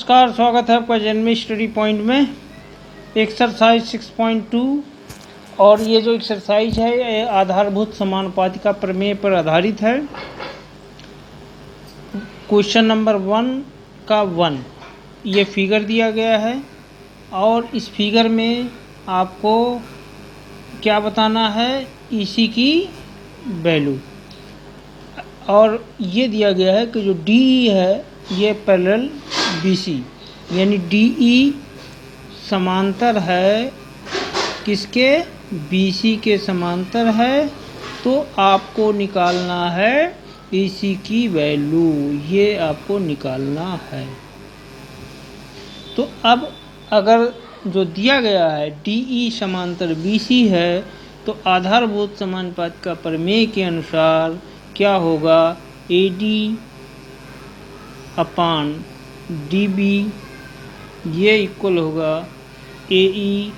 नमस्कार, स्वागत है आपका जन्मी स्टडी पॉइंट में एक्सरसाइज 6.2। और ये जो एक्सरसाइज है ये आधारभूत समानुपातिका प्रमेय पर आधारित है। क्वेश्चन नंबर 1 का 1 ये फिगर दिया गया है और इस फिगर में आपको क्या बताना है, इसी की वैल्यू। और ये दिया गया है कि जो डी है ये पैरेलल BC, यानी DE समांतर है किसके, BC के समांतर है। तो आपको निकालना है EC की वैल्यू, ये आपको निकालना है। तो अब अगर जो दिया गया है DE समांतर BC है तो आधारभूत समानुपातिका प्रमेय के अनुसार क्या होगा, AD अपान DB ये इक्वल होगा AE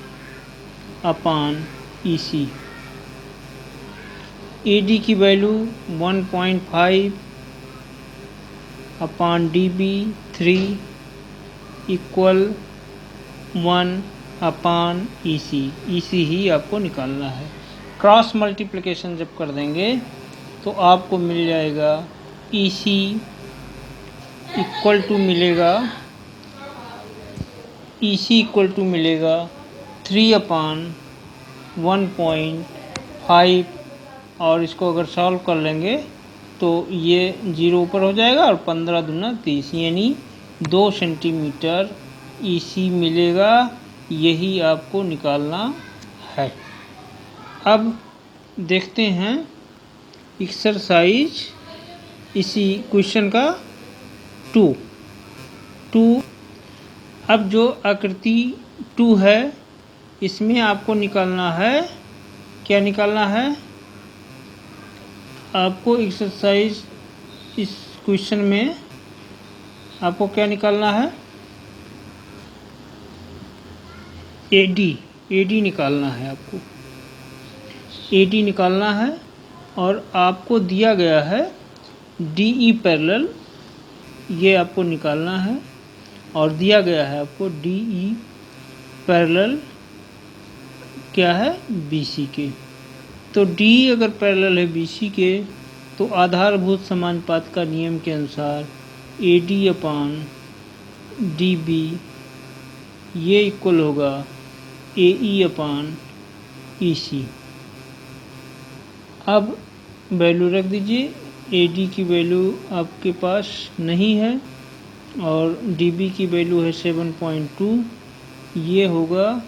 अपान EC। AD की वैल्यू 1.5 अपान DB 3 इक्वल 1 अपान EC ही आपको निकालना है। क्रॉस मल्टीप्लिकेशन जब कर देंगे तो आपको मिल जाएगा EC इक्वल टू मिलेगा 3 अपान 1.5। और इसको अगर सॉल्व कर लेंगे तो ये 0 ऊपर हो जाएगा और 15 दूना 30, यानी 2 सेंटीमीटर EC मिलेगा। यही आपको निकालना है। अब देखते हैं एक्सरसाइज इसी क्वेश्चन का 2। अब जो आकृति 2 है इसमें आपको निकालना है, क्या निकालना है आपको, एक्सरसाइज इस क्वेश्चन में आपको क्या निकालना है, AD निकालना है। आपको AD निकालना है और आपको दिया गया है DE पैरेलल, ये आपको निकालना है। और दिया गया है आपको DE पैरेलल क्या है, BC के। तो DE अगर पैरेलल है BC के तो आधारभूत समानुपातिका नियम के अनुसार AD अपान DB ये इक्वल होगा AE अपान EC। अब वैल्यू रख दीजिए। AD की वैल्यू आपके पास नहीं है और DB की वैल्यू है 7.2, ये होगा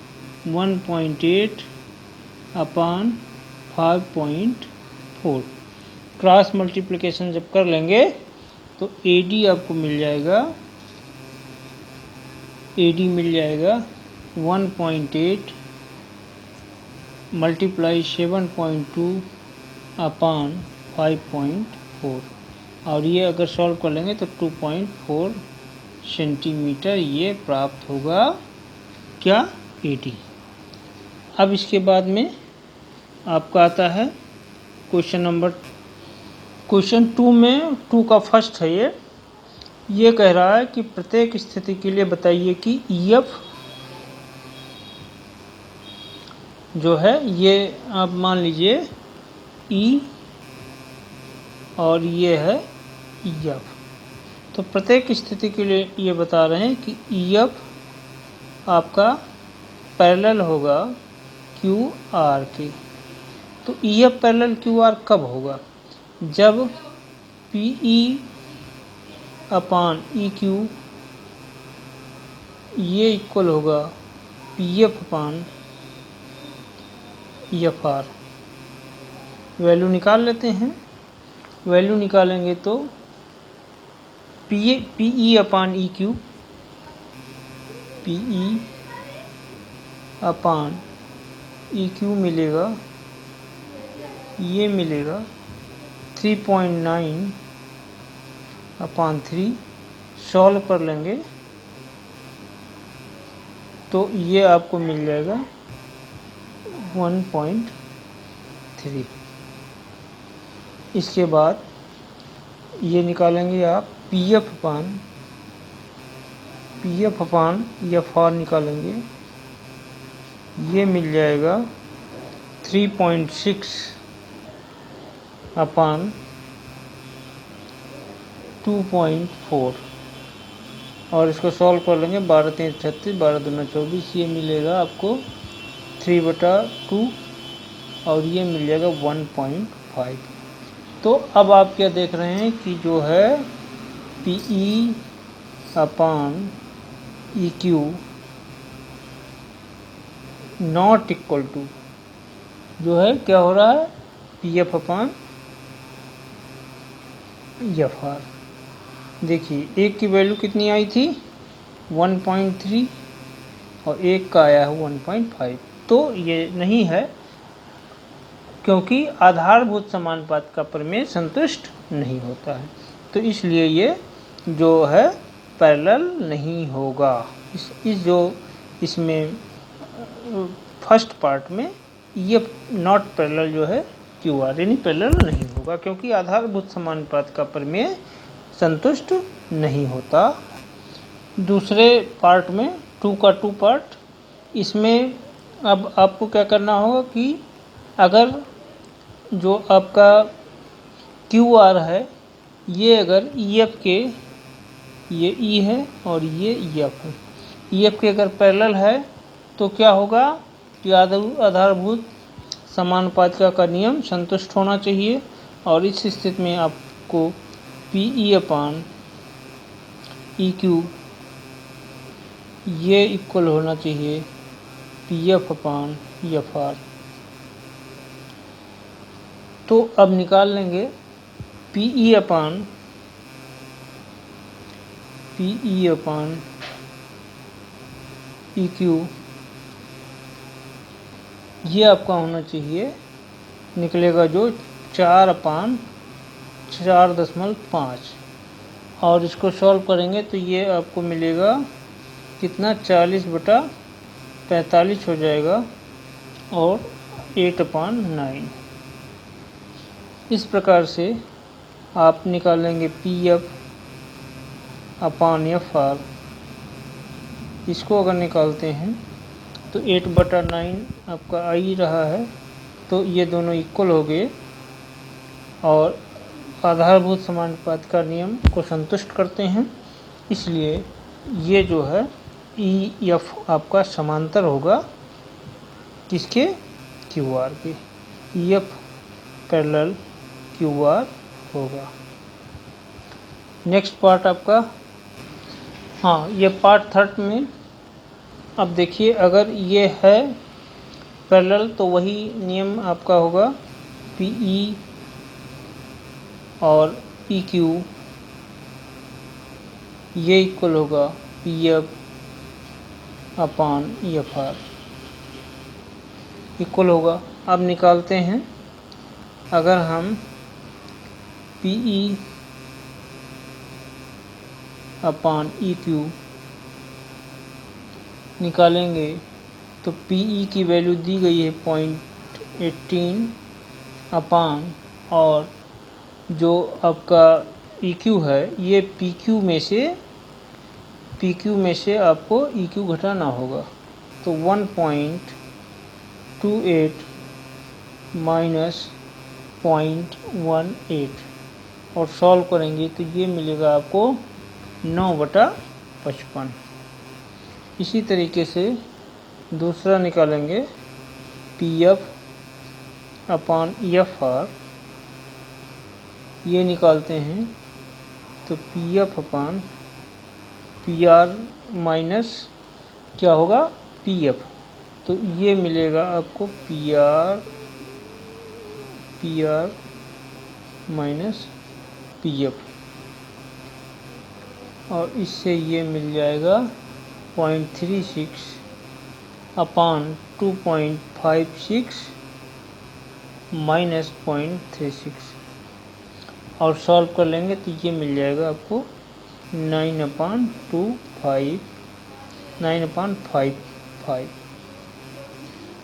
1.8 अपान 5.4। क्रॉस मल्टीप्लिकेशन जब कर लेंगे तो AD आपको मिल जाएगा 1.8 मल्टीप्लाई 7.2 अपान 5.4। और ये अगर सॉल्व कर लेंगे तो 2.4 सेंटीमीटर ये प्राप्त होगा, क्या, AD। अब इसके बाद में आपका आता है क्वेश्चन 2 में 2 का फर्स्ट है। ये कह रहा है कि प्रत्येक स्थिति के लिए बताइए कि EF जो है ये आप मान लीजिए E और ये है EF। तो प्रत्येक स्थिति के लिए ये बता रहे हैं कि EF आपका पैरेलल होगा QR के। तो EF पैरेलल QR कब होगा, जब PE अपान EQ ये इक्वल होगा PF अपान FR। वैल्यू निकाल लेते हैं। वैल्यू निकालेंगे तो PE अपान EQ, PE अपान EQ मिलेगा, ये मिलेगा 3.9 अपान 3। सॉल्व कर लेंगे तो ये आपको मिल जाएगा 1.3। इसके बाद ये निकालेंगे आप PF P F upon F are निकालेंगे, ये मिल जाएगा 3.6 अपान 2.4 और इसको सॉल्व कर लेंगे। 12 3 36, 12 दूना 24, ये मिलेगा आपको 3/2 और ये मिल जाएगा 1.5। तो अब आप क्या देख रहे हैं कि जो है P E upon E Q not equal to जो है क्या हो रहा है, P F upon F R. देखिए एक की वैल्यू कितनी आई थी 1.3 और एक का आया है 1.5, तो ये नहीं है क्योंकि आधारभूत समानुपात का प्रमेय संतुष्ट नहीं होता है, तो इसलिए ये जो है पैरेलल नहीं होगा। इस जो इसमें फर्स्ट पार्ट में ये नॉट पैरेलल जो है क्यू आर यानी पैरेलल नहीं होगा क्योंकि आधारभूत समानुपात का प्रमेय संतुष्ट नहीं होता। दूसरे पार्ट में 2 का 2 पार्ट, इसमें अब आपको क्या करना होगा कि अगर जो आपका क्यू आर है ये अगर ई एफ के, ये ई है और ये एफ है, ई एफ के अगर पैरेलल है तो क्या होगा कि आधारभूत समानुपात का नियम संतुष्ट होना चाहिए और इस स्थिति में आपको P E upon E Q ये इक्वल होना चाहिए P F upon F are. तो अब निकाल लेंगे P E upon E Q, ये आपका होना चाहिए, निकलेगा जो 4/4.5 और इसको सॉल्व करेंगे तो ये आपको मिलेगा कितना 40/45 हो जाएगा और 8/9। इस प्रकार से आप निकालेंगे P F upon F are. इसको अगर निकालते हैं तो 8/9 आपका आ ही रहा है, तो ये दोनों इक्वल हो गए और आधारभूत समानुपात का नियम को संतुष्ट करते हैं, इसलिए ये जो है ई एफ आपका समांतर होगा किसके, क्यू आर के, E F parallel Q R होगा। नेक्स्ट पार्ट आपका, हाँ ये पार्ट थर्ड में अब देखिए अगर ये है पैरेलल तो वही नियम आपका होगा पी ई और ई क्यू ये इक्वल होगा P F upon F are equal होगा। अब निकालते हैं, अगर हम P E upon E Q निकालेंगे तो पी ई की वैल्यू दी गई है 0.18 अपान और जो आपका ई क्यू है ये पी क्यू में से आपको ई क्यू घटाना होगा, तो 1.28 माइनस 0.18 और सॉल्व करेंगे तो ये मिलेगा आपको 9/55। इसी तरीके से दूसरा निकालेंगे P F upon F are, ये निकालते हैं तो पी एफ अपान पी आर माइनस क्या होगा पी एफ, तो ये मिलेगा आपको P R minus P F और इससे ये मिल जाएगा 0.36 अपान 2.56 माइनस 0.36 और सॉल्व कर लेंगे तो ये मिल जाएगा आपको 9/55।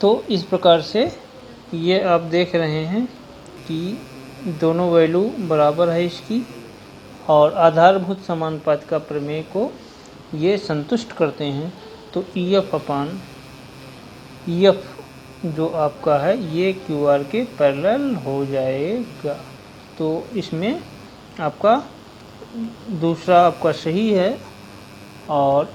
तो इस प्रकार से ये आप देख रहे हैं कि दोनों वैल्यू बराबर है इसकी और आधारभूत समानुपात का प्रमेय को ये संतुष्ट करते हैं तो EF अपान EF जो आपका है ये QR के पैरेलल हो जाएगा। तो इसमें आपका दूसरा आपका सही है और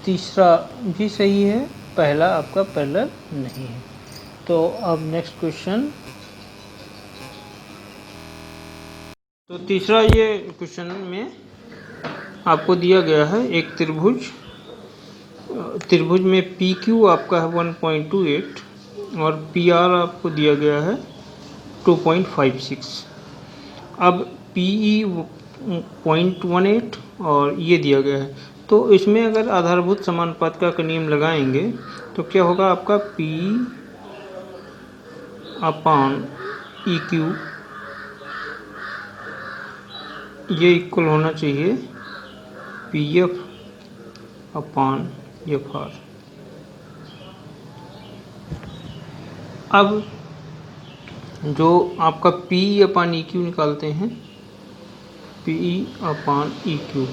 तीसरा भी सही है, पहला आपका पैरेलल नहीं है। तो अब नेक्स्ट क्वेश्चन, तो तीसरा ये क्वेश्चन में आपको दिया गया है एक त्रिभुज में PQ आपका है 1.28 और PR आपको दिया गया है 2.56। अब PE 0.18 और ये दिया गया है, तो इसमें अगर आधारभूत समानुपात का नियम लगाएंगे तो क्या होगा आपका P अपान EQ ये इक्वल होना चाहिए PF अपान FR। अब जो आपका PE अपान EQ निकालते हैं, PE अपान EQ,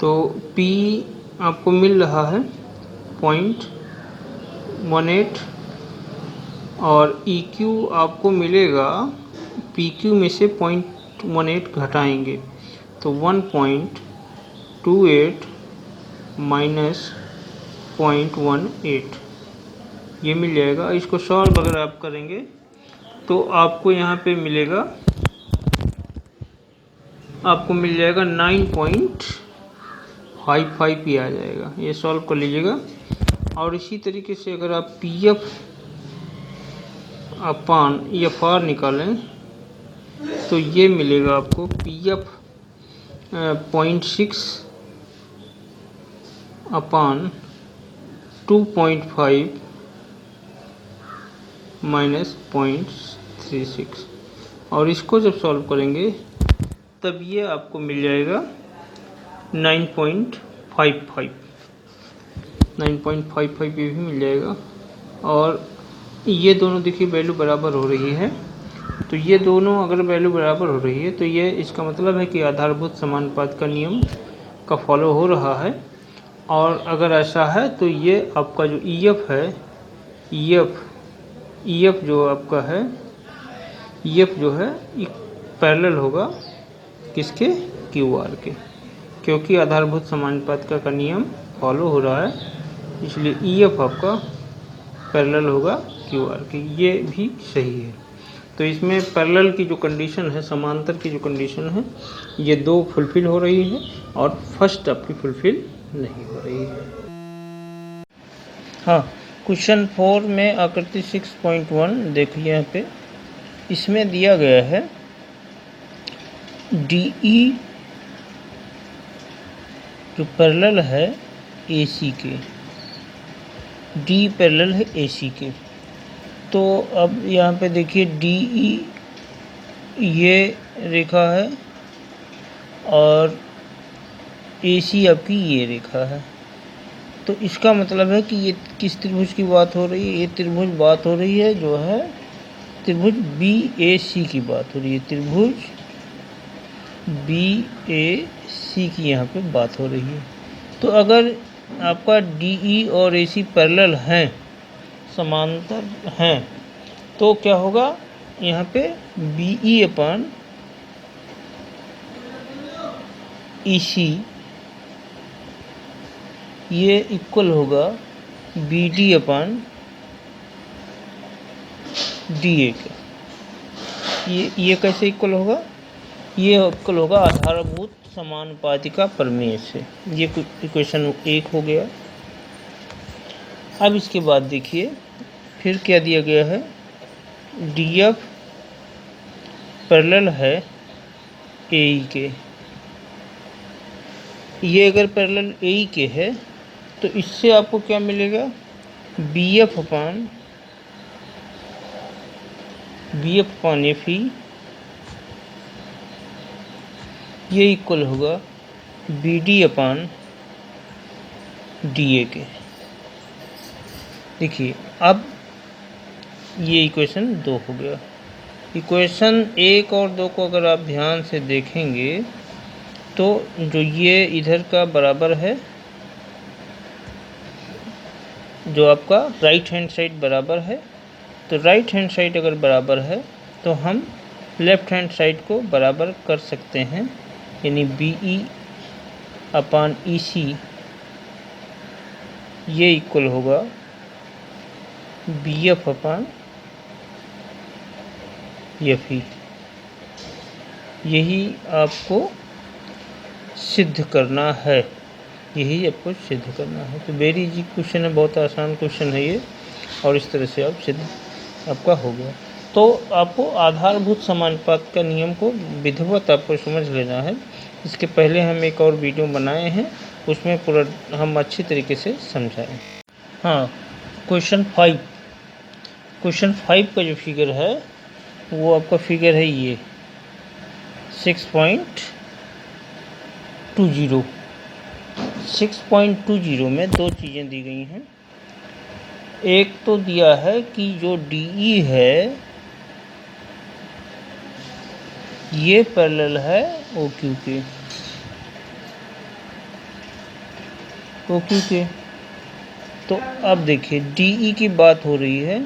तो PE आपको मिल रहा है 0.18 और EQ आपको मिलेगा, PQ में से 0.18 घटाएंगे तो 1.28 माइनस 0.18 ये मिल जाएगा। इसको सॉल्व अगर आप करेंगे तो आपको यहाँ पे मिलेगा, आपको मिल जाएगा 9.55 ही आ जाएगा। ये सॉल्व कर लीजिएगा। और इसी तरीके से अगर आप PF अपान FR निकालें तो ये मिलेगा आपको PF 0.6 अपान 2.5 माइनस 0.36 और इसको जब सॉल्व करेंगे तब ये आपको मिल जाएगा 9.55 ये भी मिल जाएगा। और ये दोनों देखिए वैल्यू बराबर हो रही है, तो ये दोनों अगर वैल्यू बराबर हो रही है तो ये इसका मतलब है कि आधारभूत समानुपात का नियम का फॉलो हो रहा है। और अगर ऐसा है तो ये आपका जो EF है, EF जो आपका है, EF जो है पैरेलल होगा किसके, QR के, क्योंकि आधारभूत समानुपात का नियम फॉलो हो रहा है, इसलिए EF आपका पैरेलल होगा QR के। ये भी सही है। तो इसमें पैरेलल की जो कंडीशन है, समांतर की जो कंडीशन है, ये दो फुलफिल हो रही है और फर्स्ट आपकी फुलफिल नहीं हो रही है। हाँ, क्वेश्चन 4 में आकृति 6.1 देखिए यहाँ पे, इसमें दिया गया है DE जो पैरेलल है AC के, D पैरेलल है AC के। तो अब यहाँ पे देखिए DE ये रेखा है और AC आपकी ये रेखा है। तो इसका मतलब है कि ये किस त्रिभुज की बात हो रही है, ये त्रिभुज बात हो रही है जो है त्रिभुज BAC की बात हो रही है, त्रिभुज BAC की यहाँ पे बात हो रही है। तो अगर आपका DE और AC पैरेलल हैं, समांतर हैं, तो क्या होगा यहाँ पे BE अपान EC ये इक्वल होगा BD अपान DA का। ये कैसे इक्वल होगा, ये इक्वल होगा आधारभूत समानुपातिका प्रमेय से। ये इक्वेशन 1 हो गया। अब इसके बाद देखिए फिर क्या दिया गया है, DF पैरेलल है AE के। ये अगर पैरेलल AE के है तो इससे आपको क्या मिलेगा, BF अपान FE ये इक्वल होगा BD अपान DA के। देखिए अब ये इक्वेशन 2 हो गया। इक्वेशन 1 और 2 को अगर आप ध्यान से देखेंगे तो जो ये इधर का बराबर है, जो आपका राइट हैंड साइड बराबर है, तो राइट हैंड साइड अगर बराबर है तो हम लेफ्ट हैंड साइड को बराबर कर सकते हैं, यानी BE/EC ये इक्वल होगा BF/FE। यही आपको सिद्ध करना है, यही आपको सिद्ध करना है। तो वेरी इजी क्वेश्चन है, बहुत आसान क्वेश्चन है ये, और इस तरह से आप सिद्ध आपका हो गया। तो आपको आधारभूत समानुपात का नियम को विधिवत आपको समझ लेना है। इसके पहले हम एक और वीडियो बनाए हैं, उसमें पूरा हम अच्छी तरीके से समझाएं। हाँ, क्वेश्चन 5 का जो फिगर है वो आपका फिगर है ये 6.20। 6.20 में दो चीज़ें दी गई हैं। एक तो दिया है कि जो DE है ये पैरेलल है OQ के। तो अब देखिए DE की बात हो रही है,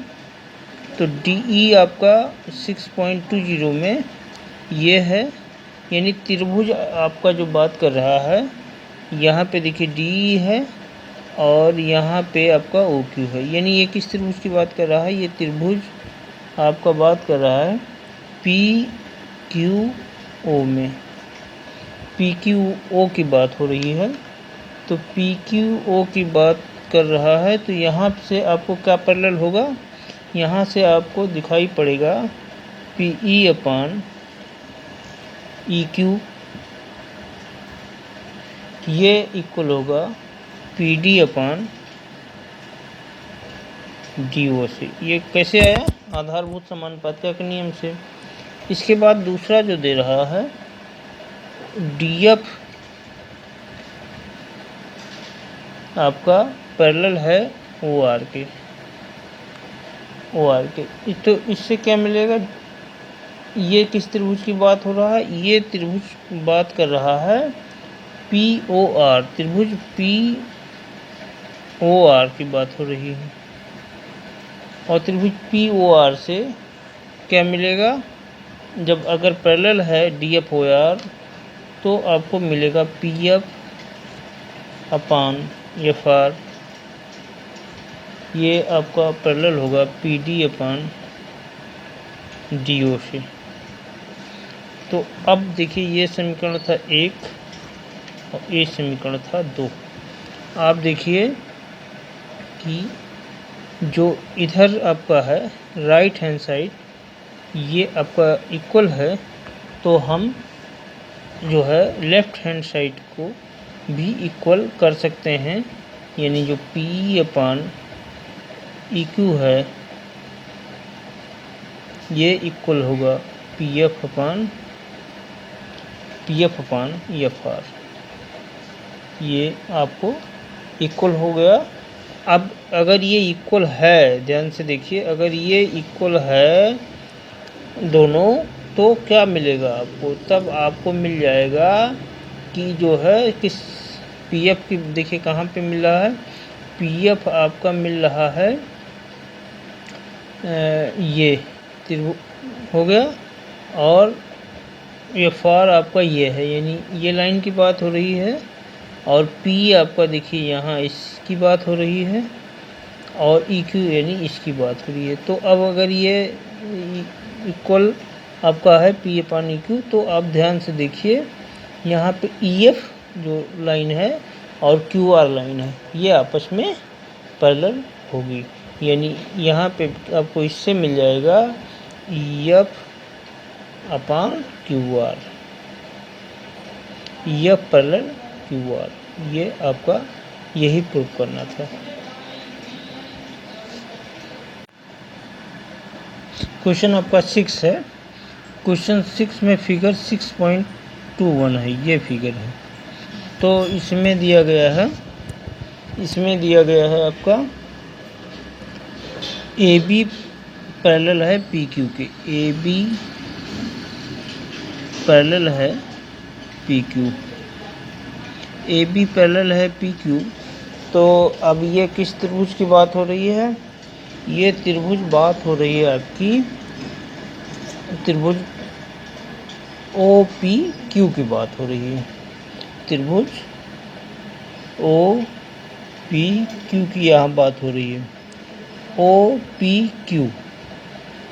तो DE आपका 6.20 में ये है, यानी त्रिभुज आपका जो बात कर रहा है, यहाँ पे देखिए DE है और यहाँ पे आपका OQ है, यानी ये किस त्रिभुज की बात कर रहा है, ये त्रिभुज आपका बात कर रहा है PQO में, PQO की बात हो रही है। तो PQO की बात कर रहा है, तो यहाँ से आपको क्या पैरेलल होगा, यहाँ से आपको दिखाई पड़ेगा PE/EQ, ये इक्वल होगा PD/DO से। ये कैसे आया, आधारभूत समानुपात के नियम से। इसके बाद दूसरा जो दे रहा है DF आपका पैरेलल है OR के। तो इससे क्या मिलेगा, ये किस त्रिभुज की बात हो रहा है, ये त्रिभुज बात कर रहा है POR, त्रिभुज POR की बात हो रही है। और त्रिभुज POR से क्या मिलेगा, जब अगर पैरेलल है DF/OR तो आपको मिलेगा PF/FR, ये आपका पैरेलल होगा PD/DO से। तो अब देखिए ये समीकरण था 1 और ये समीकरण था 2। आप देखिए कि जो इधर आपका है राइट हैंड साइड ये आपका इक्वल है, तो हम जो है लेफ्ट हैंड साइड को भी इक्वल कर सकते हैं, यानी जो PE/EQ है ये इक्वल होगा PF/FR, ये आपको इक्वल हो गया। अब अगर ये इक्वल है, ध्यान से देखिए, अगर ये इक्वल है दोनों तो क्या मिलेगा आपको, तब आपको मिल जाएगा कि जो है किस PF की, देखिए कहाँ पे मिल रहा है, PF आपका मिल रहा है ये त्रिभुज हो गया, और FR आपका ये है, यानी ये लाइन की बात हो रही है, और P आपका देखिए यहाँ इसकी बात हो रही है, और EQ यानी इसकी बात हो रही है। तो अब अगर ये इक्वल आपका है P/EQ, तो आप ध्यान से देखिए यहाँ पे EF जो लाइन है और QR लाइन है ये आपस में पैरेलल होगी, यानी यहाँ पे आपको इससे मिल जाएगा EF/QR, EF पैरेलल QR। ये आपका यही प्रूव करना था। क्वेश्चन आपका 6 है। क्वेश्चन 6 में फिगर 6.21 है, ये फिगर है। तो इसमें दिया गया है आपका AB पैरेलल है पी क्यू के, ए बी पैरेलल है P Q, A B parallel है पी क्यू। तो अब ये किस त्रिभुज की बात हो रही है? ये त्रिभुज बात हो रही है आपकी त्रिभुज ओ पी क्यू की बात हो रही है, त्रिभुज ओ पी क्यू की यहाँ बात हो रही है, ओ पी क्यू,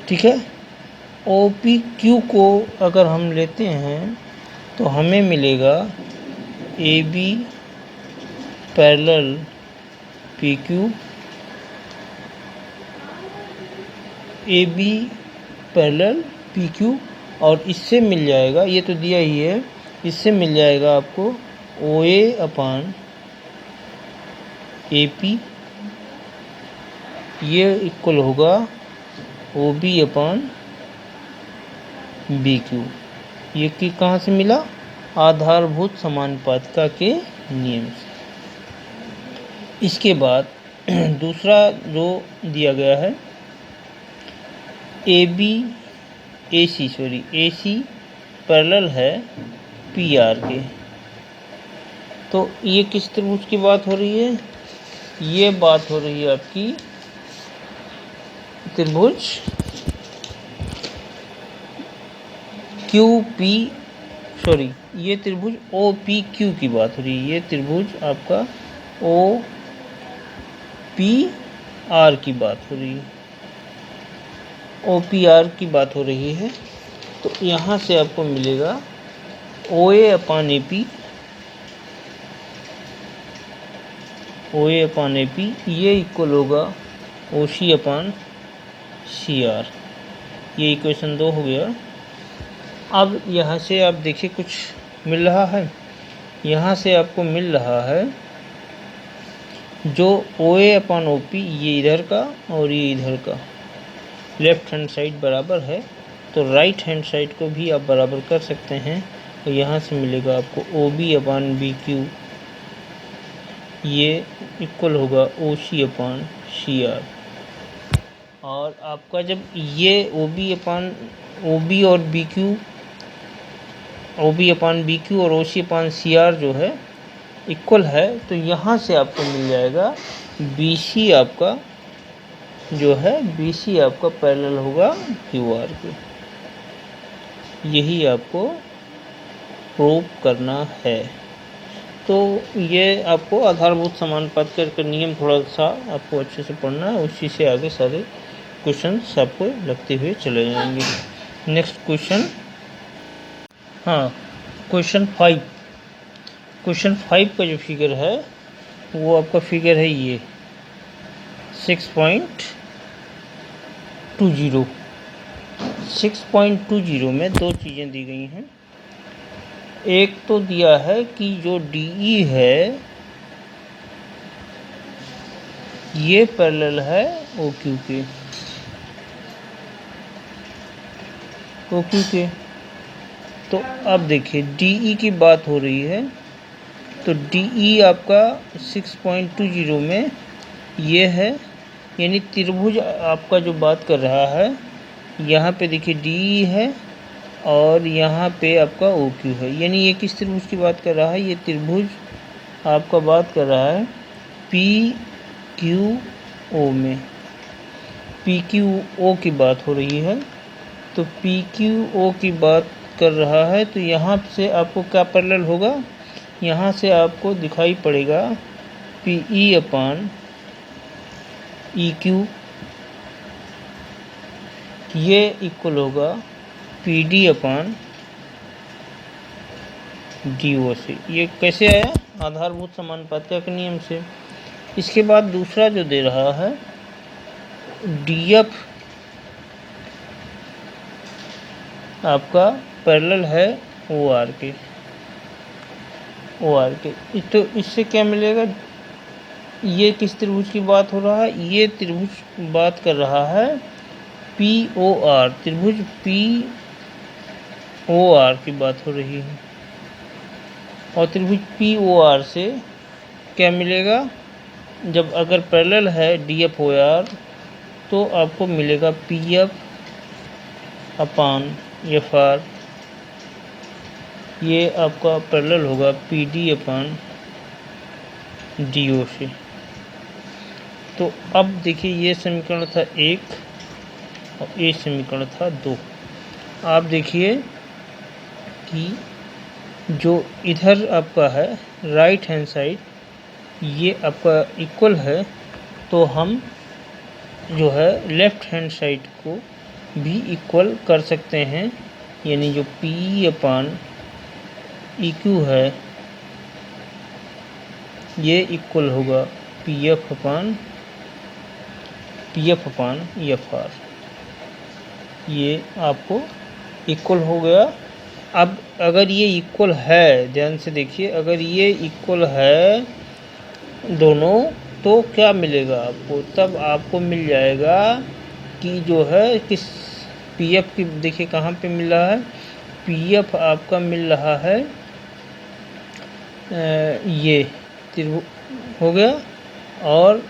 ठीक है। ओ पी क्यू को अगर हम लेते हैं तो हमें मिलेगा A B parallel P Q, A B parallel P Q, और इससे मिल जाएगा, ये तो दिया ही है, इससे मिल जाएगा आपको ओ ए अपान ए पी, ये इक्वल होगा ओ बी अपान बी क्यू। ये कि कहाँ से मिला? आधारभूत समानुपातिका के नियम से। इसके बाद दूसरा जो दिया गया है ए सी पैरेलल है पी आर के। तो ये किस त्रिभुज की बात हो रही है? ये बात हो रही है आपकी त्रिभुज ये त्रिभुज ओ पी क्यू की बात हो रही है। ये त्रिभुज आपका ओ पी आर की बात हो रही है, ओ पी आर की बात हो रही है। तो यहाँ से आपको मिलेगा O A upon A P, O A upon A P, ये इक्वल होगा ओ सी अपान सी आर। ये इक्वेशन 2 हो गया। अब यहाँ से आप देखिए कुछ मिल रहा है, यहाँ से आपको मिल रहा है जो ओ ए अपान ओ पी, ये इधर का और ये इधर का, लेफ्ट हैंड साइड बराबर है तो राइट हैंड साइड को भी आप बराबर कर सकते हैं। तो यहाँ से मिलेगा आपको ओ बी अपान बी क्यू, ये इक्वल होगा ओ सी अपान सी आर। और आपका जब ये ओ बी अपान ओ बी और बी क्यू, ओ बी अपान बी क्यू और ओ सी अपान सी आर जो है इक्वल है, तो यहाँ से आपको मिल जाएगा बी सी आपका जो है, बी सी आपका पैरेलल होगा क्यू आर के। यही आपको प्रूव करना है। तो ये आपको आधारभूत समानुपातिका का नियम थोड़ा सा आपको अच्छे से पढ़ना है, उसी से आगे सारे क्वेश्चंस आपको लगते हुए चले जाएंगे। नेक्स्ट क्वेश्चन, हाँ क्वेश्चन 5। क्वेश्चन 5 का जो फिगर है वो आपका फिगर है ये 6.20। 6.20 में दो चीज़ें दी गई हैं। एक तो दिया है कि जो DE है ये पैरेलल है OQ के, तो अब देखिए DE की बात हो रही है, तो DE आपका 6.20 में ये है, यानी त्रिभुज आपका जो बात कर रहा है, यहाँ पे देखिए DE है और यहाँ पे आपका OQ है, यानी ये किस त्रिभुज की बात कर रहा है? ये त्रिभुज आपका बात कर रहा है PQO में, PQO की बात हो रही है। तो PQO की बात कर रहा है, तो यहाँ से आपको क्या पैरेलल होगा? यहाँ से आपको दिखाई पड़ेगा PE अपान EQ, ये इक्वल होगा PD अपान DO से। ये कैसे आया? आधारभूत समानुपातिका के नियम से। इसके बाद दूसरा जो दे रहा है DF आपका पैरेलल है OR के, तो इससे क्या मिलेगा? ये किस त्रिभुज की बात हो रहा है? ये त्रिभुज बात कर रहा है POR, त्रिभुज POR की बात हो रही है। और त्रिभुज POR से क्या मिलेगा? जब अगर पैरेलल है DF OR तो आपको मिलेगा PF अपान FR, ये आपका पैरेलल होगा PD अपान DO से। तो अब देखिए ये समीकरण था 1 और ये समीकरण था 2। आप देखिए कि जो इधर आपका है राइट हैंड साइड ये आपका इक्वल है, तो हम जो है लेफ्ट हैंड साइड को भी इक्वल कर सकते हैं, यानी जो P अपान EQ है ये इक्वल होगा PF अपान FR। ये आपको इक्वल हो गया। अब अगर ये इक्वल है, ध्यान से देखिए, अगर ये इक्वल है दोनों तो क्या मिलेगा आपको, तब आपको मिल जाएगा कि जो है किस PF की, देखिए कहाँ पे मिल रहा है, PF आपका मिल रहा है ये हो गया, और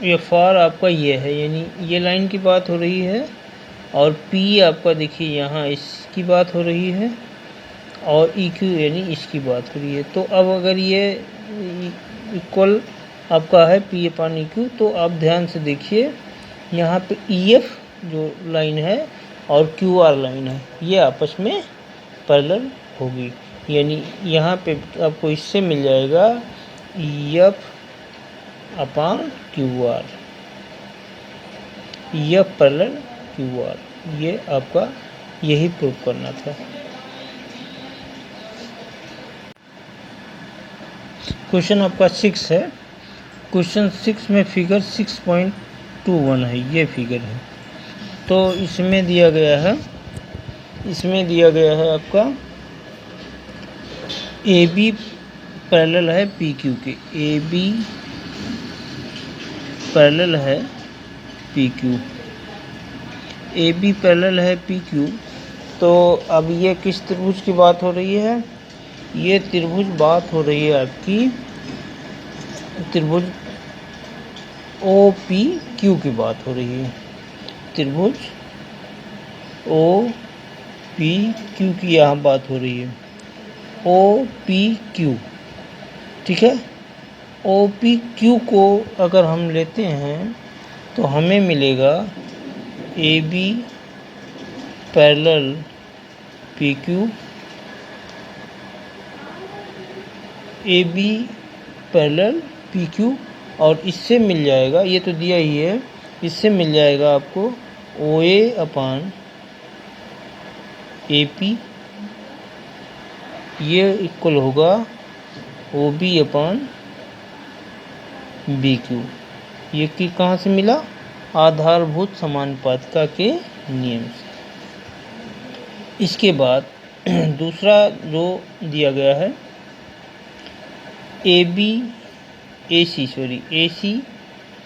FR आपका ये है, यानी ये लाइन की बात हो रही है, और P आपका देखिए यहाँ इसकी बात हो रही है, और EQ यानी इसकी बात हो रही है। तो अब अगर ये इक्वल आपका है P अपान EQ, तो आप ध्यान से देखिए यहाँ पे EF जो लाइन है और QR लाइन है ये आपस में पैरेलल होगी, यानी यहाँ पे आपको इससे मिल जाएगा EF अपान QR, EF पैरेलल QR। ये आपका यही प्रूव करना था। क्वेश्चन आपका 6 है। क्वेश्चन 6 में फिगर 6.21 है, ये फिगर है। तो इसमें दिया गया है आपका AB पैरेलल है PQ के, AB पैरेलल है PQ, AB पैरेलल है PQ। तो अब ये किस त्रिभुज की बात हो रही है, ये त्रिभुज बात हो रही है आपकी त्रिभुज OPQ की बात हो रही है, त्रिभुज OPQ की यहाँ बात हो रही है, OPQ, ठीक है। OPQ को अगर हम लेते हैं तो हमें मिलेगा AB parallel PQ, AB parallel PQ, और इससे मिल जाएगा, ये तो दिया ही है, इससे मिल जाएगा आपको OA अपान AP, ये इक्वल होगा OB अपान BQ। ये कि कहाँ से मिला, आधारभूत समानुपातिकता के नियम से। इसके बाद दूसरा जो दिया गया है AC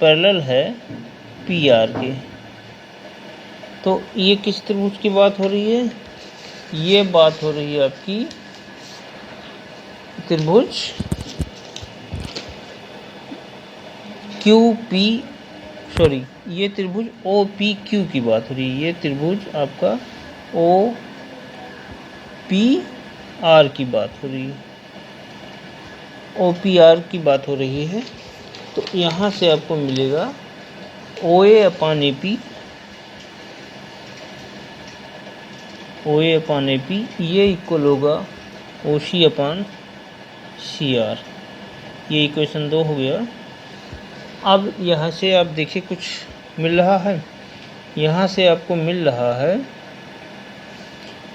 पैरेलल है PR के। तो ये किस त्रिभुज की बात हो रही है, ये बात हो रही है आपकी त्रिभुज ये त्रिभुज OPQ की बात हो रही है, ये त्रिभुज आपका OPR की बात हो रही है, OPR की बात हो रही है। तो यहाँ से आपको मिलेगा OA अपान AP, ये इक्वल होगा OC अपान CR। ये इक्वेशन 2 हो गया। अब यहाँ से आप देखिए कुछ मिल रहा है, यहाँ से आपको मिल रहा है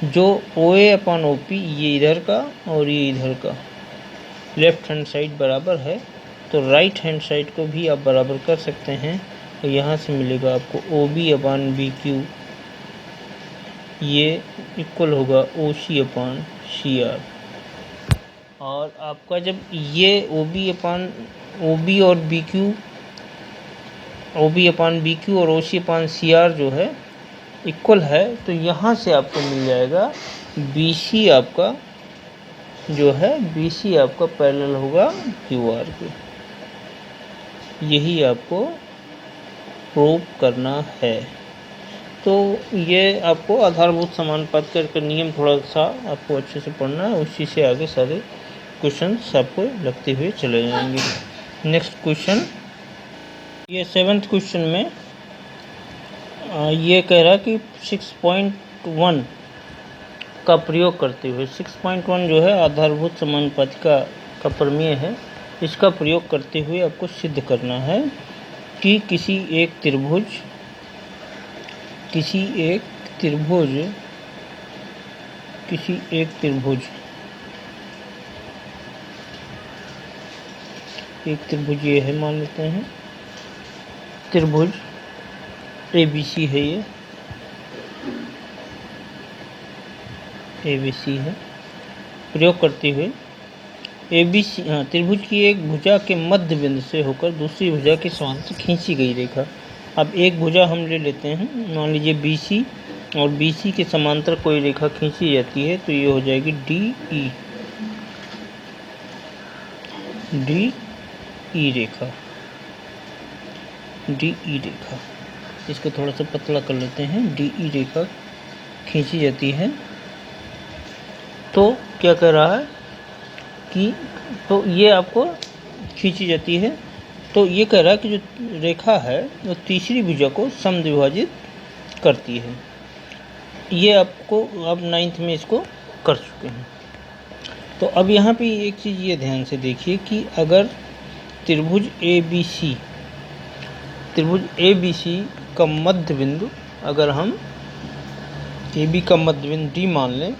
जो OA अपान OP, ये इधर का और ये इधर का, लेफ्ट हैंड साइड बराबर है, तो राइट हैंड साइड को भी आप बराबर कर सकते हैं। तो यहाँ से मिलेगा आपको OB अपान BQ, ये इक्वल होगा OC अपान CR। और आपका जब ये OB अपान BQ और OC अपान CR जो है इक्वल है, तो यहाँ से आपको मिल जाएगा BC आपका जो है, BC आपका पैरेलल होगा QR के। यही आपको प्रूव करना है। तो ये आपको आधारभूत समानुपातिक का नियम थोड़ा सा आपको अच्छे से पढ़ना है, उसी से आगे सारे क्वेश्चंस आपको लगते हुए चले जाएंगे। नेक्स्ट क्वेश्चन, ये 7th क्वेश्चन में ये कह रहा है कि 6.1 का प्रयोग करते हुए, 6.1 जो है आधारभूत समानुपातिक का प्रमेय है, इसका प्रयोग करते हुए आपको सिद्ध करना है कि किसी एक त्रिभुज ये है, मान लेते हैं त्रिभुज ABC है, ये ABC है। प्रयोग करते हुए ABC त्रिभुज की एक भुजा के मध्य बिंदु से होकर दूसरी भुजा के समांतर खींची गई रेखा। अब एक भुजा हम ले लेते हैं, मान लीजिए BC, और BC के समांतर कोई रेखा खींची जाती है तो ये हो जाएगी DE रेखा। इसको थोड़ा सा पतला कर लेते हैं। DE रेखा खींची जाती है, तो क्या कह रहा है कि तो ये आपको खींची जाती है, तो ये कह रहा है कि जो रेखा है वो तीसरी भुजा को समद्विभाजित करती है। ये आपको अब 9th में इसको कर चुके हैं। तो अब यहाँ पे एक चीज़ ये ध्यान से देखिए कि अगर त्रिभुज ABC का मध्य बिंदु, अगर हम AB का मध्य बिंदु D मान लें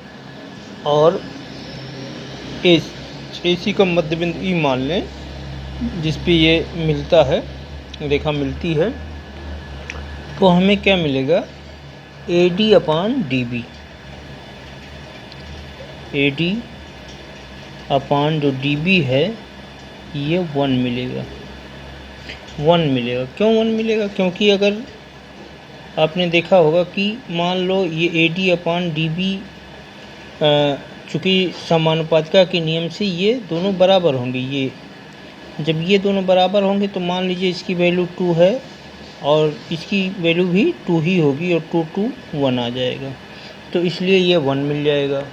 और AC का मध्य बिंदु E मान लें, जिस पे ये मिलता है, रेखा मिलती है, तो हमें क्या मिलेगा? AD/DB। AD/ जो DB है ये 1 मिलेगा। क्यों 1 मिलेगा? क्योंकि अगर आपने देखा होगा कि मान लो ये AD/DB चूँकि समानुपातिका के नियम से ये दोनों बराबर होंगे। ये जब ये दोनों बराबर होंगे तो मान लीजिए इसकी वैल्यू 2 है और इसकी वैल्यू भी 2 ही होगी, और 2 2 1 आ जाएगा, तो इसलिए ये 1 मिल जाएगा।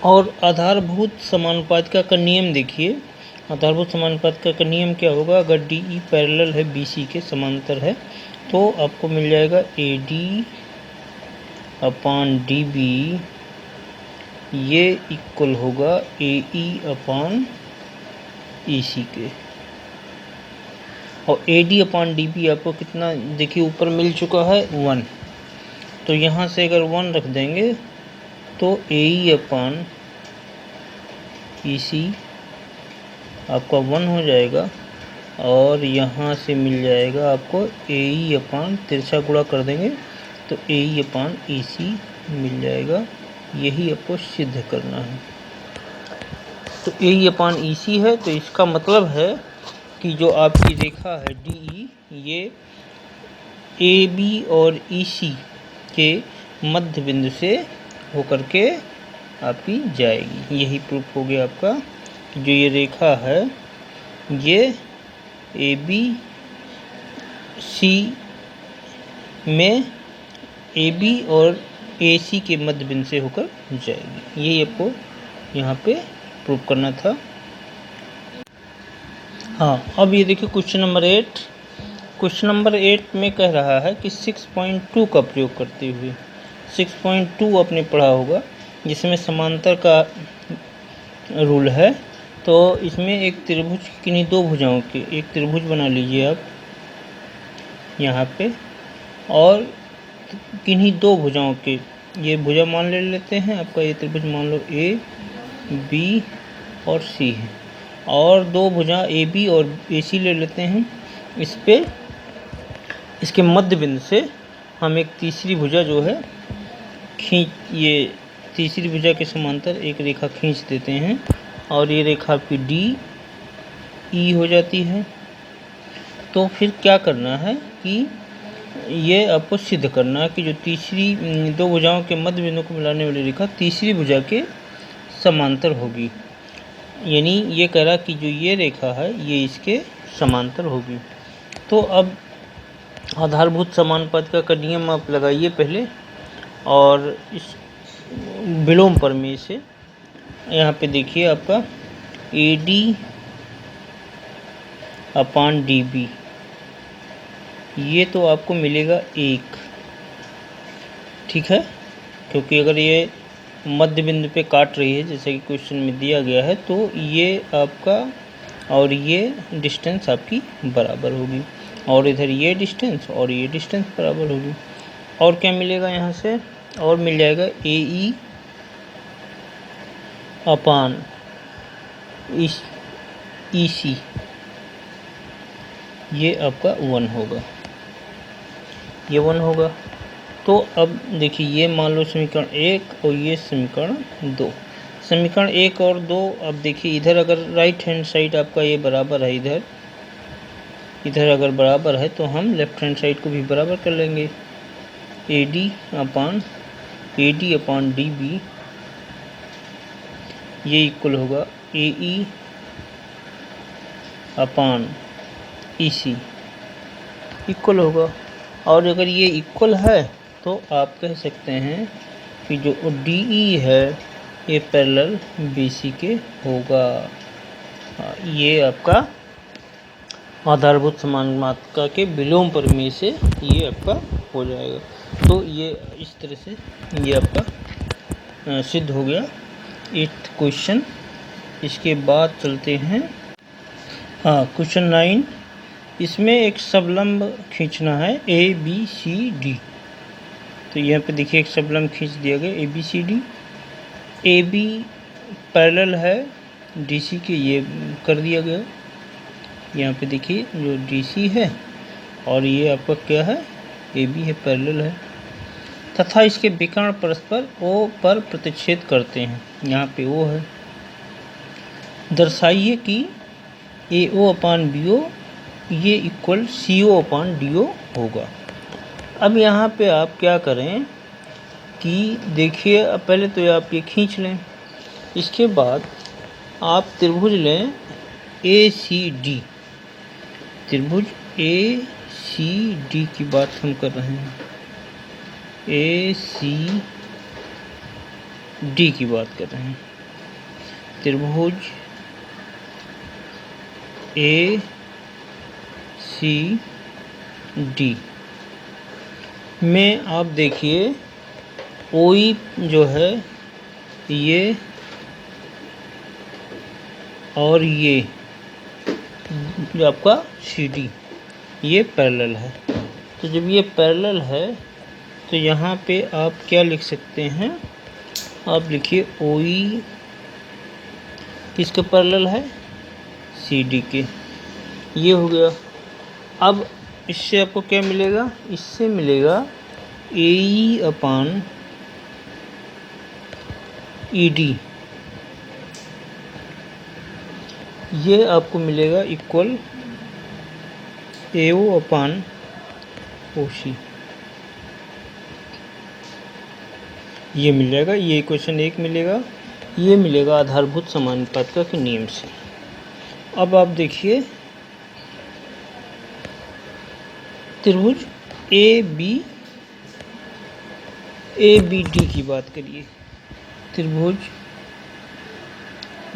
और आधारभूत समानुपातिका का नियम देखिए, आधारभूत समानुपातिका का नियम क्या होगा? अगर DE पैरेलल है BC के, समांतर है, तो आपको मिल जाएगा AD/DB, ये इक्वल होगा AE/EC के। और AD/DB आपको कितना देखिए ऊपर मिल चुका है 1, तो यहाँ से अगर 1 रख देंगे तो AE/EC आपका 1 हो जाएगा, और यहाँ से मिल जाएगा आपको AE/ तिरछा गुणा कर देंगे तो AE/EC मिल जाएगा। यही आपको सिद्ध करना है। तो AE/EC है, तो इसका मतलब है कि जो आपकी रेखा है DE, ये AB और EC के मध्य बिंदु से होकर के आपकी जाएगी। यही प्रूफ हो गया आपका कि जो ये रेखा है ये ABC में AB और AC के मध्य बिंदु से होकर जाएगी। यही आपको यहाँ पे प्रूफ करना था। हाँ, अब ये देखिए क्वेश्चन नंबर 8। क्वेश्चन नंबर 8 में कह रहा है कि 6.2 का प्रयोग करते हुए, 6.2 आपने पढ़ा होगा जिसमें समांतर का रूल है। तो इसमें एक त्रिभुज किन्हीं दो भुजाओं के, एक त्रिभुज बना लीजिए आप यहाँ पे, और किन्हीं दो भुजाओं के, ये भुजा मान लेते हैं आपका, ये त्रिभुज मान लो A, B और C है, और दो भुजा AB और AC ले लेते हैं। इस पे इसके मध्य बिंदु से हम एक तीसरी भुजा जो है ये तीसरी भुजा के समांतर एक रेखा खींच देते हैं, और ये रेखा आपकी DE हो जाती है। तो फिर क्या करना है कि ये आपको सिद्ध करना है कि जो तीसरी दो भुजाओं के मध्य बिंदु को मिलाने वाली रेखा तीसरी भुजा के समांतर होगी। यानी ये कह रहा कि जो ये रेखा है ये इसके समांतर होगी। तो अब आधारभूत समानुपातिका का नियम आप लगाइए पहले, और इस विलोम प्रमेय से यहाँ पे देखिए आपका AD अपान DB, ये तो आपको मिलेगा 1, ठीक है, क्योंकि अगर ये मध्य बिंदु पे काट रही है जैसे कि क्वेश्चन में दिया गया है, तो ये आपका और ये डिस्टेंस आपकी बराबर होगी, और इधर ये डिस्टेंस और ये डिस्टेंस बराबर होगी। और क्या मिलेगा यहाँ से, और मिल जाएगा AE अपान EC, ये आपका 1 होगा, ये 1 होगा। तो अब देखिए ये मान लो समीकरण 1 और ये समीकरण 2, समीकरण 1 और 2। अब देखिए इधर अगर राइट हैंड साइड आपका ये बराबर है, इधर अगर बराबर है तो हम लेफ्ट हैंड साइड को भी बराबर कर लेंगे। AD अपान DB ये इक्वल होगा AE अपान EC, इक्वल होगा। और अगर ये इक्वल है तो आप कह सकते हैं कि जो DE है ये पैरेलल BC के होगा। ये आपका आधारभूत समानुपातिका के विलोम प्रमेय से ये आपका हो जाएगा। तो ये इस तरह से ये आपका सिद्ध हो गया 8th क्वेश्चन। इसके बाद चलते हैं क्वेश्चन 9। इसमें एक सबलंब खींचना है ABCD। तो यहाँ पे देखिए एक सबलंब खींच दिया गया ABCD। AB पैरेलल है DC के, ये कर दिया गया। यहाँ पे देखिए जो DC है और ये आपका क्या है AB है, पैरेलल है, तथा इसके विकर्ण परस्पर O पर प्रतिच्छेद करते हैं। यहाँ पे O है। दर्शाइए कि AO अपान BO ये इक्वल CO अपान DO होगा। अब यहाँ पे आप क्या करें कि देखिए पहले तो आप ये खींच लें, इसके बाद आप त्रिभुज लें ACD। त्रिभुज ACD की बात हम कर रहे हैं, ACD की बात कर रहे हैं। त्रिभुज ACD में आप देखिए OE जो है ये और ये जो आपका CD ये पैरेलल है। तो जब ये पैरेलल है तो यहाँ पे आप क्या लिख सकते हैं, आप लिखिए OE किसके पैरेलल है, CD के। ये हो गया। अब इससे आपको क्या मिलेगा, इससे मिलेगा AE अपान ED, ये आपको मिलेगा इक्वल AO अपान OC, ये मिल जाएगा। ये क्वेश्चन 1 मिलेगा, ये मिलेगा आधारभूत समानुपातिका के नियम से। अब आप देखिए त्रिभुज ABD की बात करिए। त्रिभुज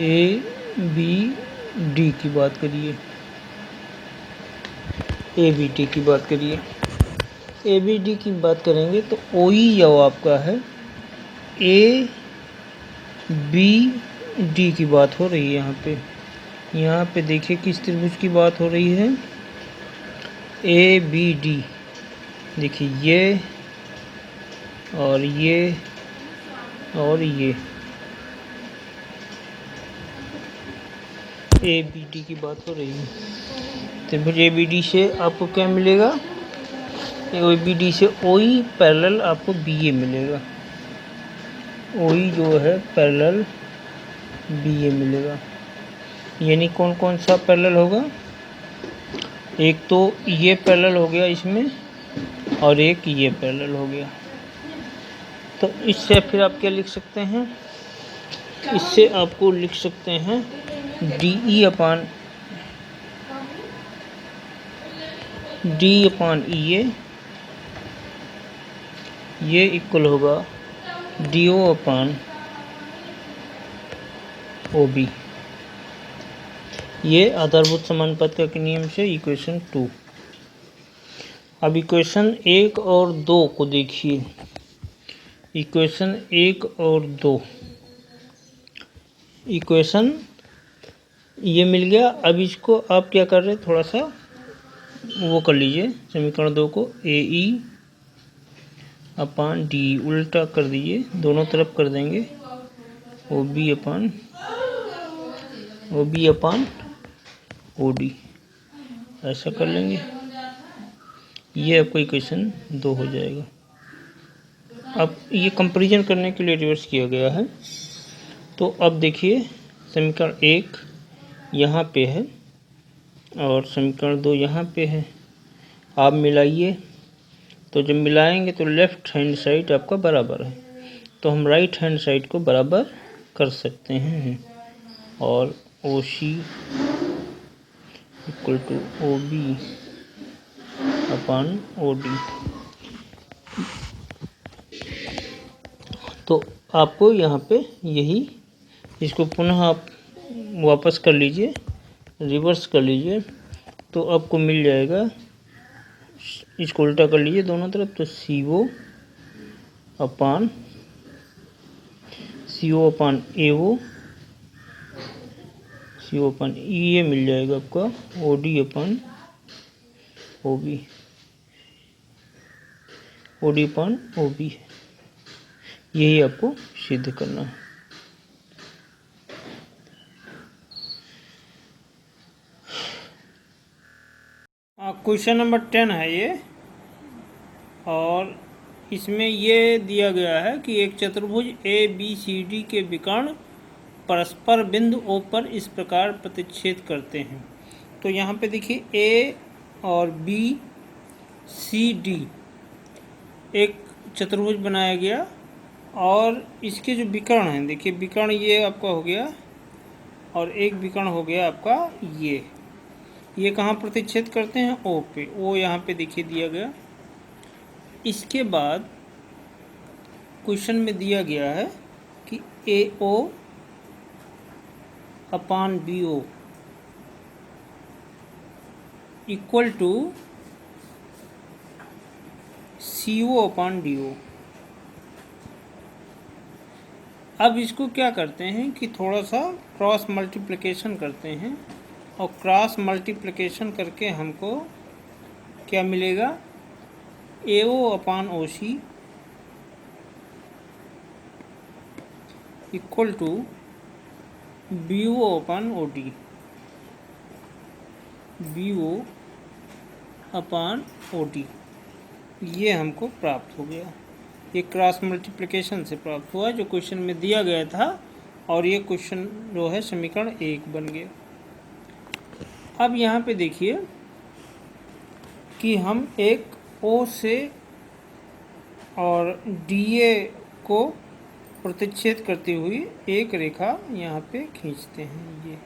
ABD की बात करिए, ABD की बात करिए। ABD की बात करेंगे तो OE जो आपका है ABD की बात हो रही है। यहाँ पे देखिए किस त्रिभुज की बात हो रही है, ABD। देखिए ये और ये और ये ABD की बात हो रही है। त्रिभुज ABD से आपको क्या मिलेगा, ABD से OE पैरेलल आपको BA मिलेगा। OE जो है पैरेलल BA मिलेगा। यानी कौन कौन सा पैरेलल होगा, एक तो ये पैरेलल हो गया इसमें और एक ये पैरेलल हो गया। तो इससे फिर आप क्या लिख सकते हैं, इससे आपको लिख सकते हैं DE अपान डी अपान ई ये इक्वल होगा डी ओ अपान ओ बी। ये आधारभूत समानुपातिकता के नियम से इक्वेशन 2। अब इक्वेशन 1 और 2 को देखिए। इक्वेशन 1 और 2 इक्वेशन ये मिल गया। अब इसको आप क्या कर रहे हैं, थोड़ा सा वो कर लीजिए, समीकरण 2 को ए ई अपान डी उल्टा कर दीजिए, दोनों तरफ कर देंगे ओ बी अपान ओ डी, ऐसा कर लेंगे। ये आपको इक्वेशन 2 हो जाएगा। अब ये कंपैरिजन करने के लिए रिवर्स किया गया है। तो अब देखिए समीकरण 1 यहाँ पे है और समीकरण 2 यहाँ पे है। आप मिलाइए, तो जब मिलाएंगे तो लेफ्ट हैंड साइड आपका बराबर है, तो हम राइट हैंड साइड को बराबर कर सकते हैं। और ओ सी इक्वल टू ओ बी अपान ओ डी। तो आपको यहाँ पे यही, इसको पुनः आप वापस कर लीजिए, रिवर्स कर लीजिए, तो आपको मिल जाएगा, इसको उल्टा कर लीजिए दोनों तरफ, तो सी ओ अपान सी ओ अपान ई मिल जाएगा आपका ओ डी अपान ओ बी, ओ डी अपान ओ बी। यही आपको सिद्ध करना है। क्वेश्चन नंबर 10 है ये, और इसमें ये दिया गया है कि एक चतुर्भुज ए बी सी डी के विकर्ण परस्पर बिंदु O पर इस प्रकार प्रतिच्छेद करते हैं। तो यहाँ पे देखिए ए और बी सी डी एक चतुर्भुज बनाया गया, और इसके जो विकर्ण हैं, देखिए विकर्ण ये आपका हो गया और एक विकर्ण हो गया आपका ये कहाँ प्रतिच्छेद करते हैं, O पे। O यहाँ पे देखिए दिया गया। इसके बाद क्वेश्चन में दिया गया है कि AO upon BO equal to CO upon DO। अब इसको क्या करते हैं कि थोड़ा सा क्रॉस मल्टीप्लिकेशन करते हैं, और क्रॉस मल्टीप्लिकेशन करके हमको क्या मिलेगा, AO upon OC equal to BO upon OD, BO upon OD। ये हमको प्राप्त हो गया। ये क्रॉस मल्टीप्लिकेशन से प्राप्त हुआ जो क्वेश्चन में दिया गया था, और ये क्वेश्चन जो है समीकरण 1 बन गया। अब यहाँ पे देखिए कि हम एक O से और DA को प्रतिच्छेद करती हुई एक रेखा यहाँ पे खींचते हैं।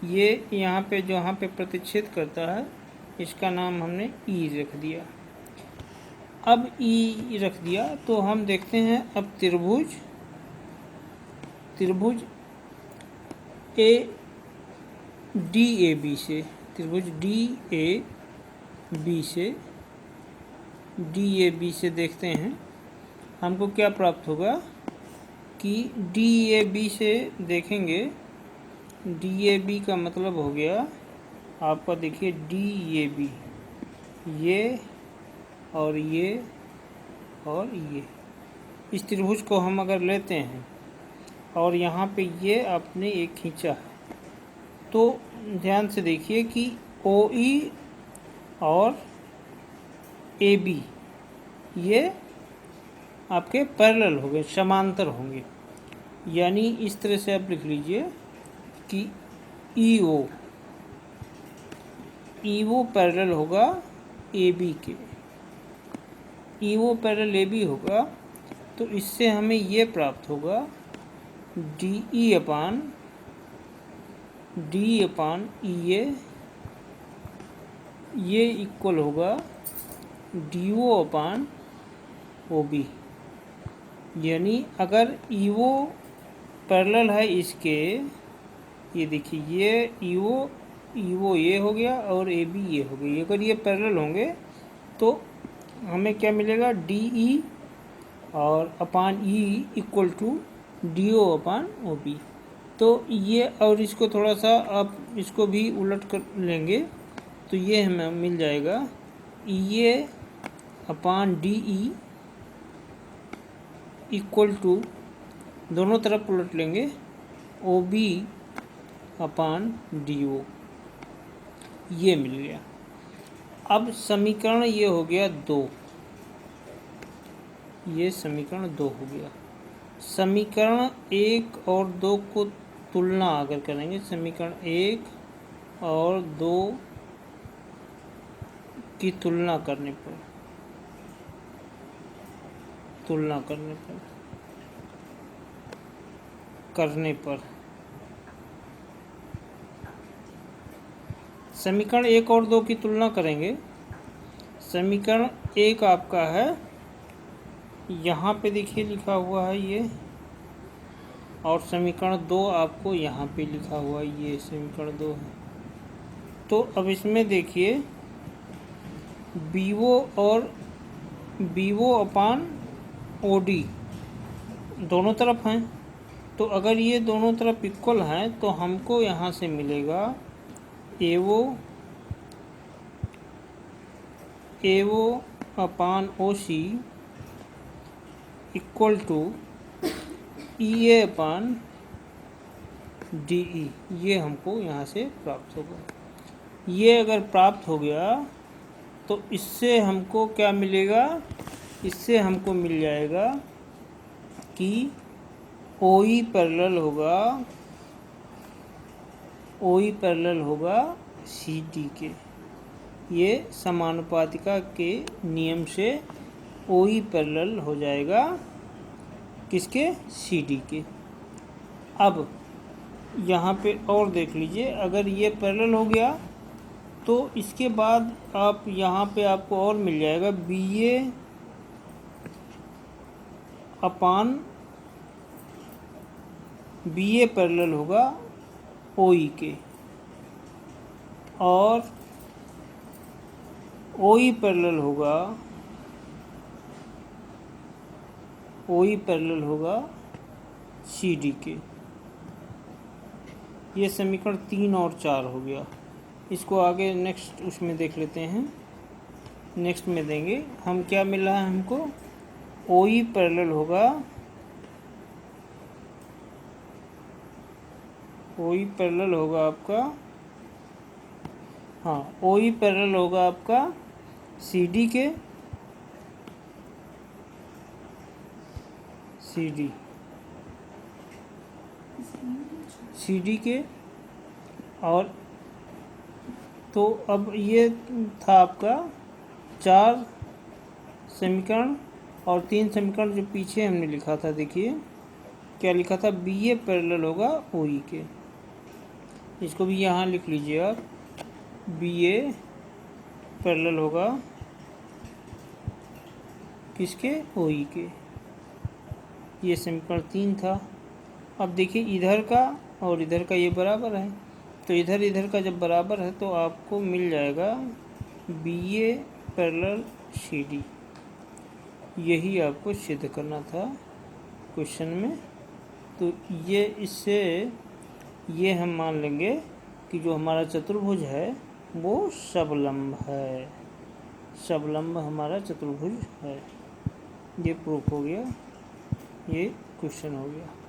ये यहाँ पे जो यहाँ पे प्रतिच्छेद करता है, इसका नाम हमने E रख दिया। अब E रख दिया तो हम देखते हैं अब त्रिभुज DAB से, त्रिभुज DAB से देखते हैं हमको क्या प्राप्त होगा कि DAB से देखेंगे, DAB का मतलब हो गया आपका, देखिए DAB ये और ये और ये, इस त्रिभुज को हम अगर लेते हैं और यहाँ पे ये आपने एक खींचा है, तो ध्यान से देखिए कि OE और AB ये आपके पैरेलल हो गए, समांतर होंगे। यानी इस तरह से आप लिख लीजिए कि EO पैरेलल होगा AB के, EO पैरेलल AB होगा, तो इससे हमें ये प्राप्त होगा DE अपान EA ये इक्वल होगा DO अपान OB। यानी अगर EO पैरेलल है इसके, ये देखिए ये EO ये हो गया और AB ये हो गया, अगर ये पैरेलल होंगे तो हमें क्या मिलेगा, DE और upon E equal to DO upon OB। तो ये और इसको थोड़ा सा आप इसको भी उलट कर लेंगे तो ये हमें मिल जाएगा EA upon DE equal to, दोनों तरफ उलट लेंगे, OB अपान DO। ये मिल गया। अब समीकरण ये हो गया 2, ये समीकरण 2 हो गया। समीकरण 1 और 2 को तुलना अगर करेंगे, समीकरण 1 और 2 की तुलना करने पर समीकरण 1 और 2 की तुलना करेंगे। समीकरण 1 आपका है, यहाँ पे देखिए लिखा हुआ है ये, और समीकरण 2 आपको यहाँ पे लिखा हुआ है, ये समीकरण 2 है। तो अब इसमें देखिए BO अपान OD दोनों तरफ हैं, तो अगर ये दोनों तरफ इक्वल हैं तो हमको यहाँ से मिलेगा AO upon OC equal to EA upon DE। ये हमको यहाँ से प्राप्त होगा। ये अगर प्राप्त हो गया तो इससे हमको क्या मिलेगा, इससे हमको मिल जाएगा कि OE पैरेलल होगा CD के। ये समानुपातिका के नियम से OE पैरेलल हो जाएगा किसके, CD के। अब यहाँ पे और देख लीजिए, अगर ये पैरेलल हो गया तो इसके बाद आप यहाँ पे आपको और मिल जाएगा BA अपान BA पैरेलल होगा OE के, और OE पैरेलल होगा CD के। ये समीकरण 3 और 4 हो गया। इसको आगे नेक्स्ट उसमें देख लेते हैं, नेक्स्ट में देंगे हम। क्या मिला है हमको, OE पैरेलल होगा आपका, हाँ OE पैरेलल होगा आपका CD के, CD के। और तो अब ये था आपका 4 समीकरण, और 3 समीकरण जो पीछे हमने लिखा था, देखिए क्या लिखा था, BA पैरेलल होगा OE के। इसको भी यहाँ लिख लीजिए आप, BA पैरेलल होगा किसके, OE के। ये समीकरण 3 था। अब देखिए इधर का और इधर का ये बराबर है, तो इधर का जब बराबर है तो आपको मिल जाएगा BA पैरेलल CD। यही आपको सिद्ध करना था क्वेश्चन में। तो ये इससे ये हम मान लेंगे कि जो हमारा चतुर्भुज है वो सबलम्ब है, सबलम्ब हमारा चतुर्भुज है। ये प्रूफ हो गया, ये क्वेश्चन हो गया।